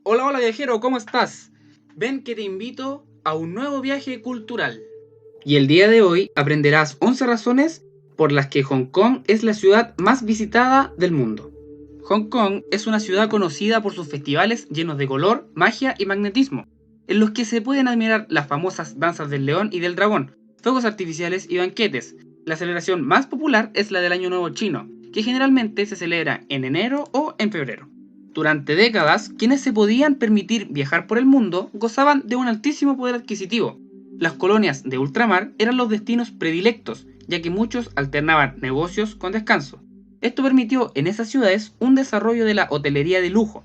Hola, hola viajero, ¿cómo estás? Ven que te invito a un nuevo viaje cultural. Y el día de hoy aprenderás 11 razones por las que Hong Kong es la ciudad más visitada del mundo. Hong Kong es una ciudad conocida por sus festivales llenos de color, magia y magnetismo, en los que se pueden admirar las famosas danzas del león y del dragón, fuegos artificiales y banquetes. La celebración más popular es la del Año Nuevo Chino, que generalmente se celebra en enero o en febrero. Durante décadas, quienes se podían permitir viajar por el mundo gozaban de un altísimo poder adquisitivo. Las colonias de ultramar eran los destinos predilectos, ya que muchos alternaban negocios con descanso. Esto permitió en esas ciudades un desarrollo de la hotelería de lujo.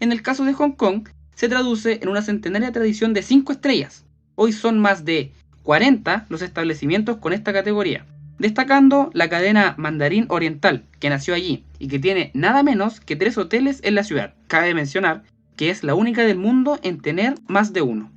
En el caso de Hong Kong, se traduce en una centenaria tradición de 5 estrellas. Hoy son más de 40 los establecimientos con esta categoría, destacando la cadena Mandarín Oriental, que nació allí y que tiene nada menos que 3 hoteles en la ciudad. Cabe mencionar que es la única del mundo en tener más de uno.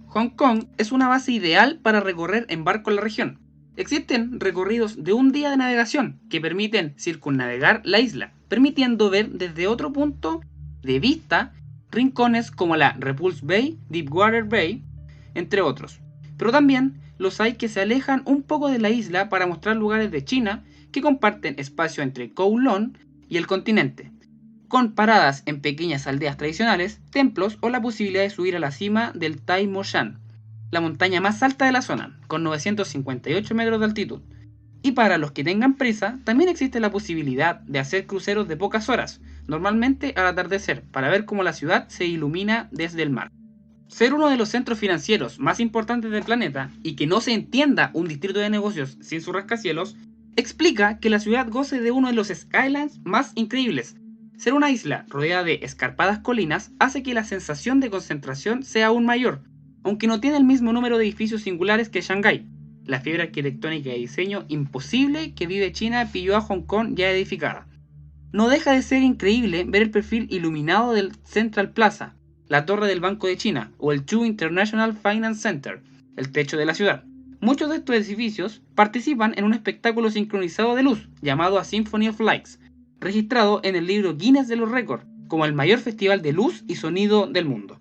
Hong Kong es una base ideal para recorrer en barco en la región. Existen recorridos de un día de navegación que permiten circunnavegar la isla, permitiendo ver desde otro punto de vista rincones como la Repulse Bay, Deepwater Bay, entre otros. Pero también los hay que se alejan un poco de la isla para mostrar lugares de China que comparten espacio entre Kowloon y el continente, con paradas en pequeñas aldeas tradicionales, templos o la posibilidad de subir a la cima del Tai Mo Shan, la montaña más alta de la zona, con 958 metros de altitud. Y para los que tengan prisa, también existe la posibilidad de hacer cruceros de pocas horas, normalmente al atardecer, para ver cómo la ciudad se ilumina desde el mar. Ser uno de los centros financieros más importantes del planeta y que no se entienda un distrito de negocios sin sus rascacielos, explica que la ciudad goce de uno de los skylines más increíbles. Ser una isla rodeada de escarpadas colinas hace que la sensación de concentración sea aún mayor, aunque no tiene el mismo número de edificios singulares que Shanghái. La fiebre arquitectónica y diseño imposible que vive China pilló a Hong Kong ya edificada. No deja de ser increíble ver el perfil iluminado del Central Plaza, la torre del Banco de China o el Chu International Finance Center, el techo de la ciudad. Muchos de estos edificios participan en un espectáculo sincronizado de luz llamado a Symphony of Lights, registrado en el libro Guinness de los Récords como el mayor festival de luz y sonido del mundo.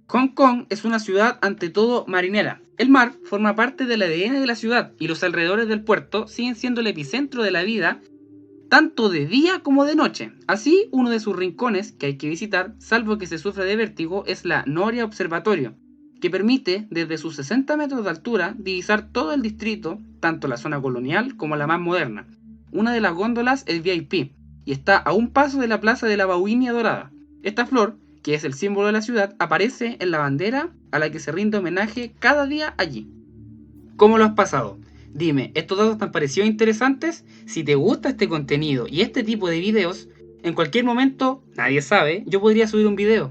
Hong Kong es una ciudad ante todo marinera. El mar forma parte del ADN de la ciudad y los alrededores del puerto siguen siendo el epicentro de la vida tanto de día como de noche. Así, uno de sus rincones que hay que visitar, salvo que se sufra de vértigo, es la Noria Observatorio, que permite desde sus 60 metros de altura divisar todo el distrito, tanto la zona colonial como la más moderna. Una de las góndolas es VIP y está a un paso de la plaza de la Bauhinia Dorada. Esta flor, que es el símbolo de la ciudad, aparece en la bandera a la que se rinde homenaje cada día allí. ¿Cómo lo has pasado? Dime, ¿estos datos te han parecido interesantes? Si te gusta este contenido y este tipo de videos, en cualquier momento, nadie sabe, yo podría subir un video.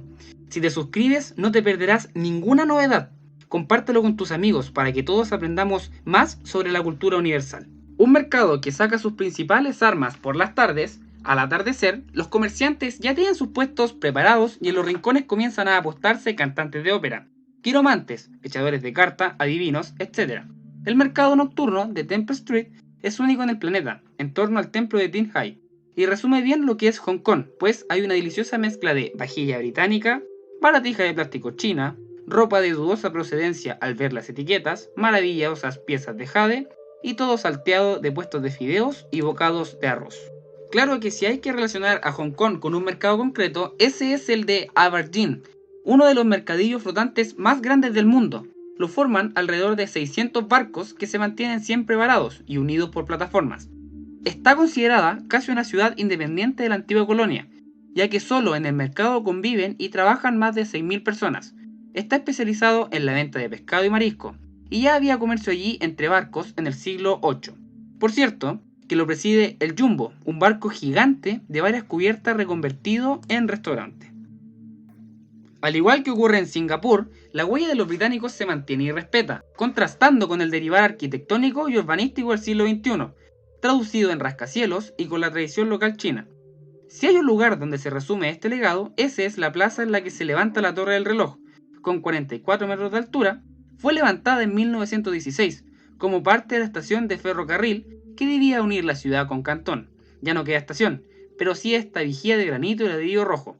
Si te suscribes, no te perderás ninguna novedad. Compártelo con tus amigos para que todos aprendamos más sobre la cultura universal. Un mercado que saca sus principales armas por las tardes, al atardecer, los comerciantes ya tienen sus puestos preparados y en los rincones comienzan a apostarse cantantes de ópera, quiromantes, echadores de carta, adivinos, etc. El mercado nocturno de Temple Street es único en el planeta, en torno al templo de Tin Hai, y resume bien lo que es Hong Kong, pues hay una deliciosa mezcla de vajilla británica, baratija de plástico china, ropa de dudosa procedencia al ver las etiquetas, maravillosas piezas de jade, y todo salteado de puestos de fideos y bocados de arroz. Claro que si hay que relacionar a Hong Kong con un mercado concreto, ese es el de Aberdeen, uno de los mercadillos flotantes más grandes del mundo. Lo forman alrededor de 600 barcos que se mantienen siempre varados y unidos por plataformas. Está considerada casi una ciudad independiente de la antigua colonia, ya que solo en el mercado conviven y trabajan más de 6.000 personas. Está especializado en la venta de pescado y marisco, y ya había comercio allí entre barcos en el siglo VIII. Por cierto, que lo preside el Jumbo, un barco gigante de varias cubiertas reconvertido en restaurante. Al igual que ocurre en Singapur, la huella de los británicos se mantiene y respeta, contrastando con el derivar arquitectónico y urbanístico del siglo XXI, traducido en rascacielos y con la tradición local china. Si hay un lugar donde se resume este legado, ese es la plaza en la que se levanta la Torre del Reloj, con 44 metros de altura. Fue levantada en 1916, como parte de la estación de ferrocarril que debía unir la ciudad con Cantón. Ya no queda estación, pero sí esta vigía de granito y ladrillo rojo.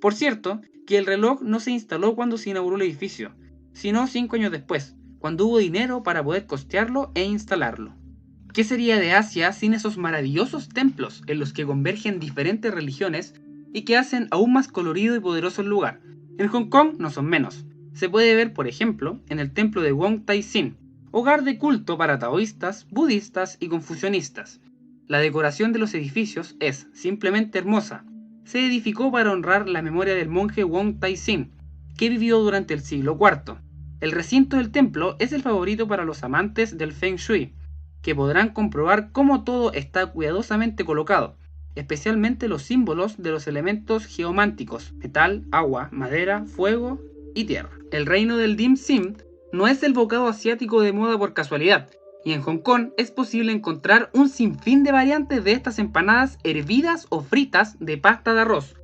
Por cierto, que el reloj no se instaló cuando se inauguró el edificio, sino 5 años después, cuando hubo dinero para poder costearlo e instalarlo. ¿Qué sería de Asia sin esos maravillosos templos en los que convergen diferentes religiones y que hacen aún más colorido y poderoso el lugar? En Hong Kong no son menos. Se puede ver, por ejemplo, en el templo de Wong Tai Sin, hogar de culto para taoístas, budistas y confucianistas. La decoración de los edificios es simplemente hermosa. Se edificó para honrar la memoria del monje Wong Tai Sin, que vivió durante el siglo IV. El recinto del templo es el favorito para los amantes del Feng Shui, que podrán comprobar cómo todo está cuidadosamente colocado, especialmente los símbolos de los elementos geománticos: metal, agua, madera, fuego y tierra. El reino del dim sum no es el bocado asiático de moda por casualidad, y en Hong Kong es posible encontrar un sinfín de variantes de estas empanadas hervidas o fritas de pasta de arroz.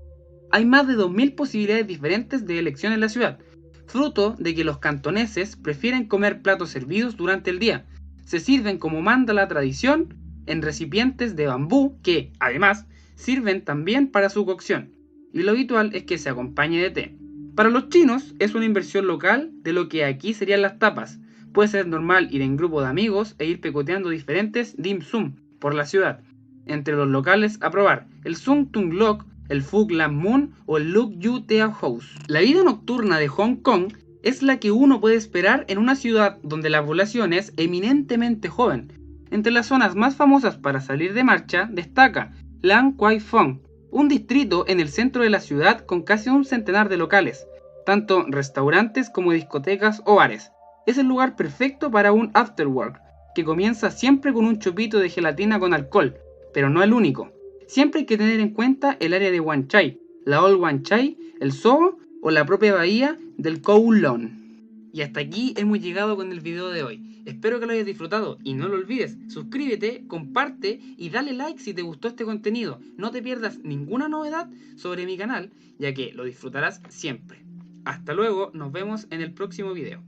Hay más de 2000 posibilidades diferentes de elección en la ciudad, fruto de que los cantoneses prefieren comer platos servidos durante el día. Se sirven como manda la tradición en recipientes de bambú que, además, sirven también para su cocción, y lo habitual es que se acompañe de té. Para los chinos es una inversión local de lo que aquí serían las tapas. Puede ser normal ir en grupo de amigos e ir picoteando diferentes dim sum por la ciudad. Entre los locales a probar el Sung Tung Lok, el Phuc Lam Mun o el Luk Yu Tea House. La vida nocturna de Hong Kong es la que uno puede esperar en una ciudad donde la población es eminentemente joven. Entre las zonas más famosas para salir de marcha destaca Lang Kwai Fong, un distrito en el centro de la ciudad con casi un centenar de locales, tanto restaurantes como discotecas o bares. Es el lugar perfecto para un afterwork, que comienza siempre con un chupito de gelatina con alcohol, pero no el único. Siempre hay que tener en cuenta el área de Wan Chai, la Old Wan Chai, el Soho o la propia bahía del Kowloon. Y hasta aquí hemos llegado con el video de hoy. Espero que lo hayas disfrutado y no lo olvides, suscríbete, comparte y dale like si te gustó este contenido. No te pierdas ninguna novedad sobre mi canal, ya que lo disfrutarás siempre. Hasta luego, nos vemos en el próximo video.